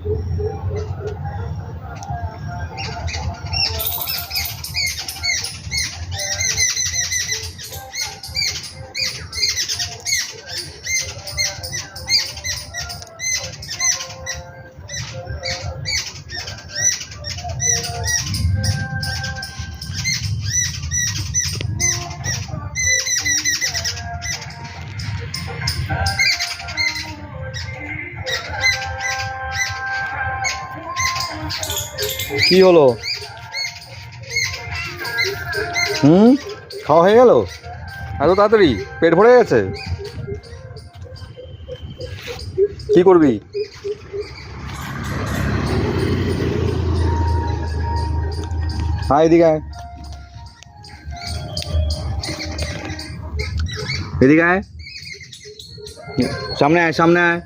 কি হলো? খাওয়া হয়ে গেল এত তাড়াতাড়ি? পেট ভরে গেছে? কি করবি? হ্যাঁ, এদিকে আয়, এদিকে আয়, সামনে আয়, সামনে আয়।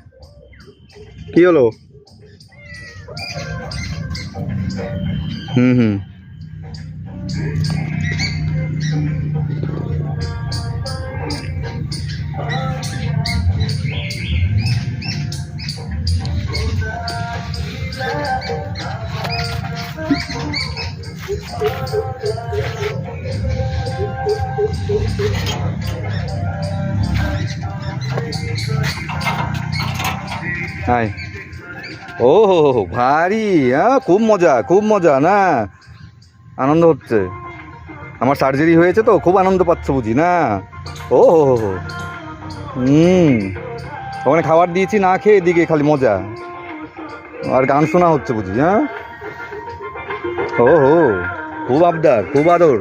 কি হলো? হুম। আয়। ও ভারী, হ্যাঁ, খুব মজা, খুব মজা না? আনন্দ হচ্ছে? আমার সার্জারি হয়েছে তো খুব আনন্দ পাচ্ছ বুঝি না? ও হো। ওখানে খাবার দিয়েছি, না খেয়ে এদিকে খালি মজা আর গান শোনা হচ্ছে বুঝি? হ্যাঁ, ও হো, খুব আবদার, খুব আদর।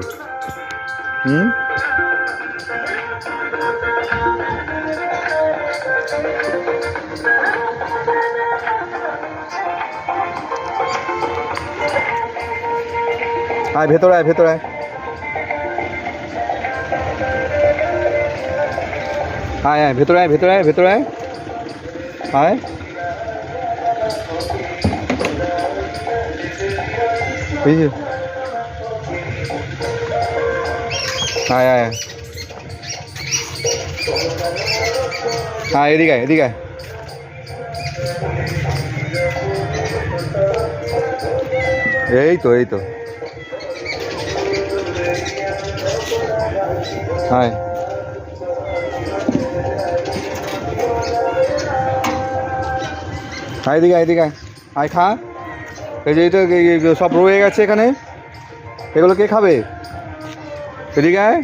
আয় ভেতরে, আয় ভেতরে আয়, আয় আয় ভেতরে আয়, ভেতরে আয়, ভেতরে আয়, আয়। আয় আয় আয়, এদিকে আয়, এদিকে আয়। এই তো, এই তো, আয়। এদিকে আয়, এদিকে আয়, আয় খা। এই যে এটা সব রয়ে গেছে এখানে, এগুলো কে খাবে? এদিকে আয়।